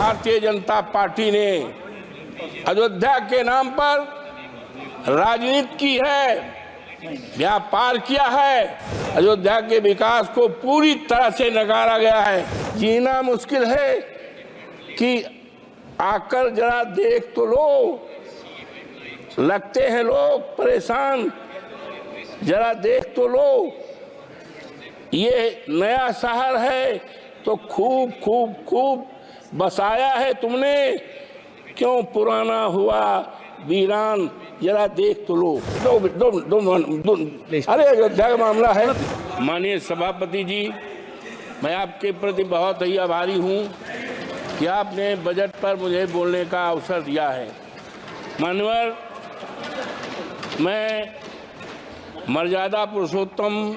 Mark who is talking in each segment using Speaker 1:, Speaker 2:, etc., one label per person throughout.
Speaker 1: Bharatiya Janata party ने अयोध्या के नाम पर राजनीति की है, व्यापार किया है। अयोध्या के विकास को पूरी तरह से नकारा गया है। जीना मुश्किल है कि आकर जरा देख तो लो, लगते हैं लोग परेशान, जरा देख तो लो। ये नया शहर है तो खूब खूब खूब बसाया है तुमने, क्यों पुराना हुआ वीरान, जरा देख तो लो। अरे अयोध्या का मामला है। माननीय सभापति जी, मैं आपके प्रति बहुत ही आभारी हूँ कि आपने बजट पर मुझे बोलने का अवसर दिया है। माननीय, मैं मर्यादा पुरुषोत्तम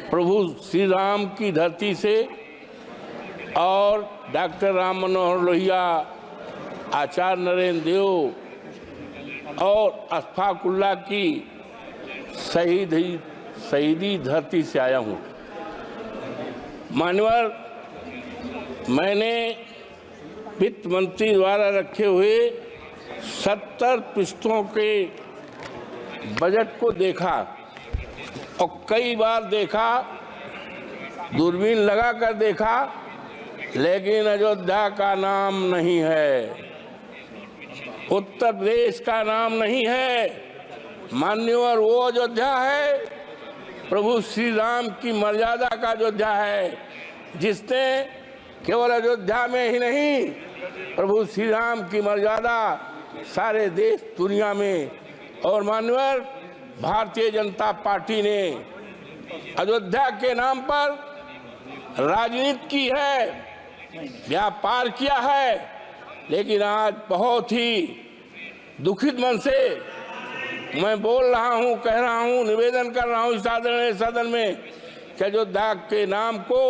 Speaker 1: प्रभु श्री राम की धरती से और डॉक्टर राम मनोहर लोहिया, आचार्य नरेंद्र देव और अशफाक उल्लाह की शहीदी धरती से आया हूँ। मान्यवर, मैंने वित्त मंत्री द्वारा रखे हुए 70 पृष्ठों के बजट को देखा और कई बार देखा, दूरबीन लगा कर देखा, लेकिन अयोध्या का नाम नहीं है, उत्तर प्रदेश का नाम नहीं है। मान्यवर, वो अयोध्या है प्रभु श्री राम की मर्यादा का अयोध्या है, जिसने केवल अयोध्या में ही नहीं, प्रभु श्री राम की मर्यादा सारे देश दुनिया में। और मान्यवर, भारतीय जनता पार्टी ने अयोध्या के नाम पर राजनीति की है, व्यापार किया है। लेकिन आज बहुत ही दुखित मन से मैं बोल रहा हूं, कह रहा हूं, निवेदन कर रहा हूं इस आदरणीय सदन में कि अयोध्या के नाम को,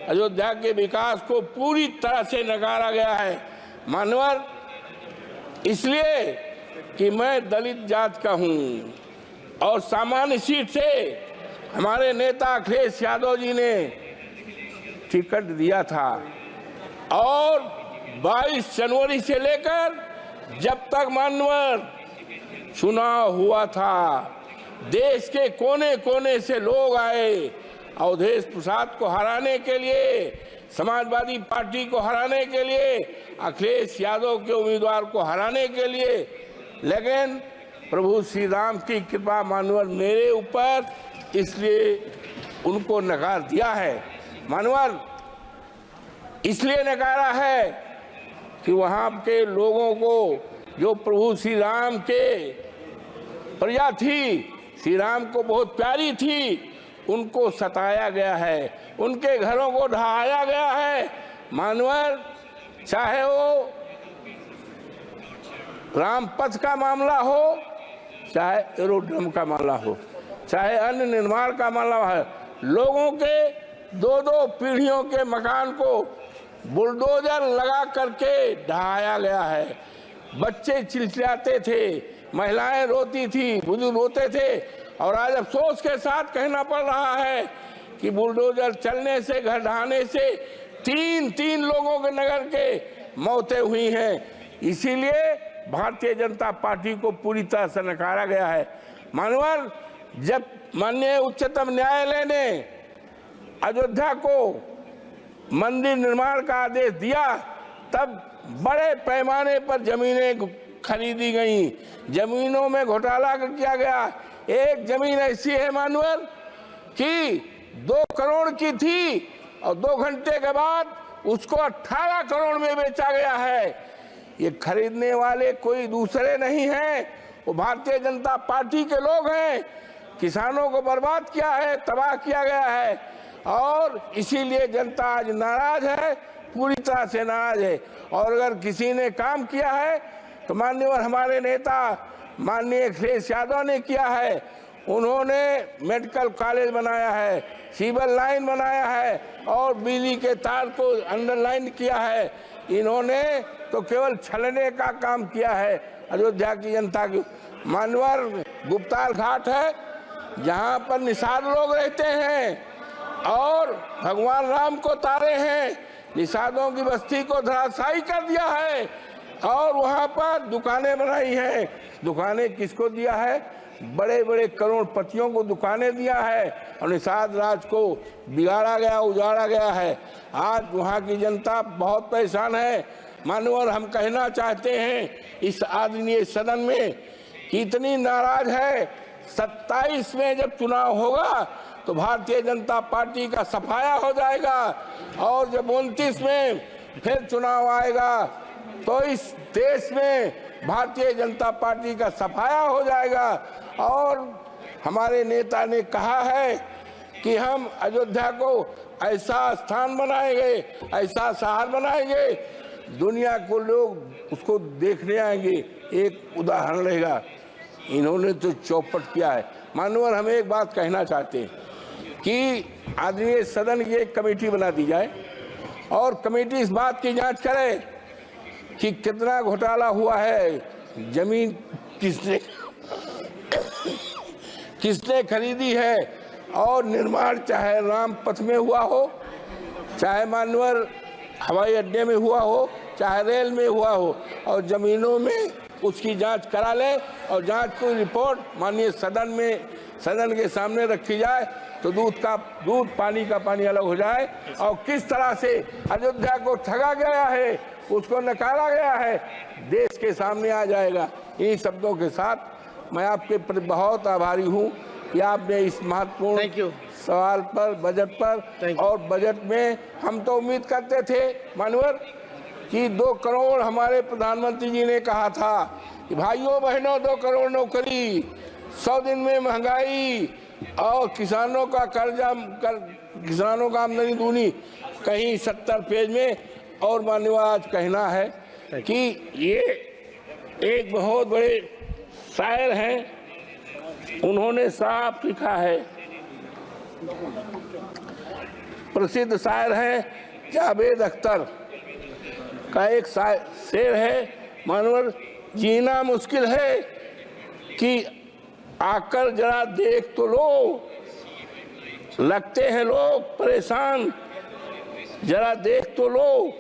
Speaker 1: अयोध्या के विकास को पूरी तरह से नकारा गया है। मानवर, इसलिए कि मैं दलित जात का हूं और सामान्य सीट से हमारे नेता अखिलेश यादव जी ने टिकट दिया था और 22 जनवरी से लेकर जब तक मानवर चुनाव हुआ था, देश के कोने कोने से लोग आए अवधेश प्रसाद को हराने के लिए, समाजवादी पार्टी को हराने के लिए, अखिलेश यादव के उम्मीदवार को हराने के लिए। लेकिन प्रभु श्री राम की कृपा मानवर मेरे ऊपर, इसलिए उनको नकार दिया है। मानवर, इसलिए नकारा है कि वहाँ के लोगों को, जो प्रभु श्री राम के प्रजा थी, श्री राम को बहुत प्यारी थी, उनको सताया गया है, उनके घरों को ढहाया गया है। मानवर, चाहे वो रामपथ का मामला हो, चाहे एरोड्रम का मामला हो, चाहे अन्य निर्माण का मामला है, लोगों के 2-2 पीढ़ियों के मकान को बुलडोजर लगा करके ढहाया गया है। बच्चे चिल्लाते थे, महिलाएं रोती थी, बुजुर्ग रोते थे, और आज अफसोस के साथ कहना पड़ रहा है कि बुलडोजर चलने से, घर ढहाने से 3 लोगों के नगर के मौतें हुई हैं। इसीलिए भारतीय जनता पार्टी को पूरी तरह से नकारा गया है। मानवर, जब माननीय उच्चतम न्यायालय ने अयोध्या को मंदिर निर्माण का आदेश दिया, तब बड़े पैमाने पर जमीनें खरीदी गई, जमीनों में घोटाला किया गया। एक जमीन ऐसी है मानवर कि 2 करोड़ की थी और 2 घंटे के बाद उसको 18 करोड़ में बेचा गया है। ये खरीदने वाले कोई दूसरे नहीं हैं, वो भारतीय जनता पार्टी के लोग हैं। किसानों को बर्बाद किया है, तबाह किया गया है, और इसीलिए जनता आज नाराज है, पूरी तरह से नाराज है। और अगर किसी ने काम किया है तो माननीय हमारे नेता माननीय अखिलेश यादव ने किया है। उन्होंने मेडिकल कॉलेज बनाया है, सिविल लाइन बनाया है और बिजली के तार को अंडरलाइन किया है। इन्होंने तो केवल छलने का काम किया है अयोध्या की जनता की। मानवर गुप्ताल घाट है, जहाँ पर निषाद लोग रहते हैं और भगवान राम को तारे हैं। निषादों की बस्ती को धराशायी कर दिया है और वहां पर दुकानें बनाई हैं। दुकानें किसको दिया है? बड़े बड़े करोड़पतियों को दुकानें दिया है और निषाद राज को बिगाड़ा गया, उजाड़ा गया है। आज वहां की जनता बहुत परेशान है। मानवर हम कहना चाहते हैं इस आदरणीय सदन में कि इतनी नाराज है। 27 में जब चुनाव होगा तो भारतीय जनता पार्टी का सफाया हो जाएगा और जब 29 में फिर चुनाव आएगा तो इस देश में भारतीय जनता पार्टी का सफाया हो जाएगा। और हमारे नेता ने कहा है कि हम अयोध्या को ऐसा स्थान बनाएंगे, ऐसा शहर बनाएंगे, दुनिया को लोग उसको देखने आएंगे। एक उदाहरण रहेगा, इन्होंने तो चौपट किया है। मानवर हम एक बात कहना चाहते हैं कि आदरणीय सदन की एक कमेटी बना दी जाए और कमेटी इस बात की जांच करे कि कितना घोटाला हुआ है, जमीन किसने खरीदी है और निर्माण चाहे रामपथ में हुआ हो, चाहे मानवर हवाई अड्डे में हुआ हो, चाहे रेल में हुआ हो, और जमीनों में उसकी जांच करा ले और जांच की रिपोर्ट माननीय सदन के सामने रखी जाए तो दूध पानी का पानी अलग हो जाए। और किस तरह से अयोध्या को ठगा गया है, उसको नकारा गया है, देश के सामने आ जाएगा। इन शब्दों के साथ मैं आपके प्रति बहुत आभारी हूँ कि आपने इस महत्वपूर्ण सवाल पर, बजट पर, और बजट में हम तो उम्मीद करते थे मानवर कि 2 करोड़ हमारे प्रधानमंत्री जी ने कहा था कि भाइयों बहनों 2 करोड़ नौकरी, 100 दिन में महंगाई और किसानों का किसानों का आमदनी दूनी, कहीं 70 पेज में। और माननीय आज कहना है कि ये एक बहुत बड़े शायर हैं, उन्होंने साफ लिखा है, प्रसिद्ध शायर हैं जावेद अख्तर का एक शेर है, मानवर जीना मुश्किल है कि आकर जरा देख तो लो, लगते हैं लोग परेशान, जरा देख तो लो,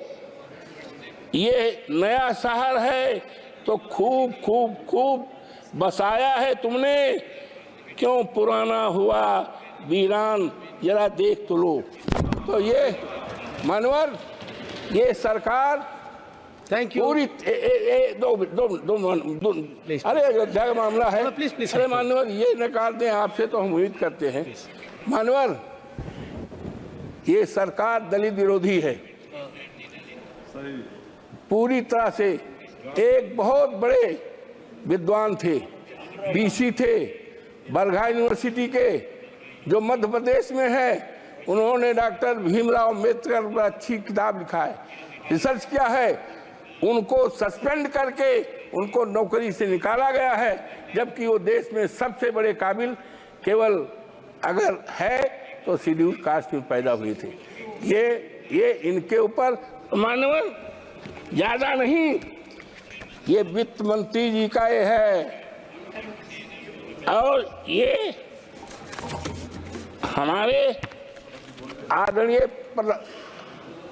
Speaker 1: ये नया शहर है तो खूब खूब खूब बसाया है तुमने, क्यों पुराना हुआ वीरान, जरा देख तो लो। तो ये मानवर, ये सरकार पूरी अरे अयोध्या का मामला है, अरे मानवर ये नकार दें आपसे तो हम उम्मीद करते हैं। मानवर ये सरकार दलित विरोधी है पूरी तरह से। एक बहुत बड़े विद्वान थे, बीसी थे, बरघा यूनिवर्सिटी के, जो मध्य प्रदेश में है, उन्होंने डॉक्टर भीमराव अम्बेडकर पर अच्छी किताब लिखा है, रिसर्च किया है। उनको सस्पेंड करके उनको नौकरी से निकाला गया है, जबकि वो देश में सबसे बड़े काबिल केवल अगर है तो शेड्यूल कास्ट में पैदा हुए थे। ये इनके ऊपर मानवर ज्यादा नहीं, ये वित्त मंत्री जी का ये है और ये हमारे आदरणीय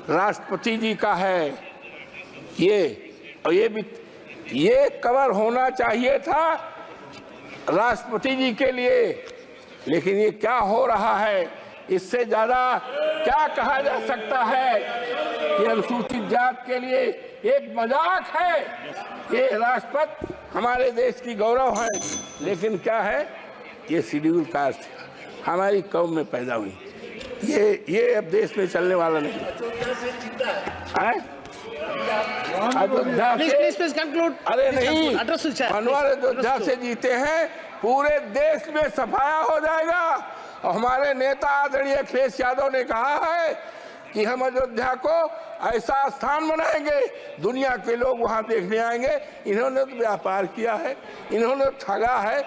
Speaker 1: राष्ट्रपति जी का है। ये कवर होना चाहिए था राष्ट्रपति जी के लिए, लेकिन ये क्या हो रहा है, इससे ज्यादा क्या कहा जा सकता है कि अनुसूचित जात के लिए एक मजाक है। ये राष्ट्रपति हमारे देश की गौरव है, लेकिन क्या है, ये शेड्यूल कास्ट हमारी कौम में पैदा हुई, ये अब देश में चलने वाला नहीं है। अयोध्या से, अरे नहीं मनोहर, अयोध्या से जीते हैं, पूरे देश में सफाया हो जाएगा। और हमारे नेता आदरणीय अखिलेश यादव ने कहा है कि हम अयोध्या को ऐसा स्थान बनाएंगे, दुनिया के लोग वहां देखने आएंगे। इन्होंने तो व्यापार किया है, इन्होंने ठगा है।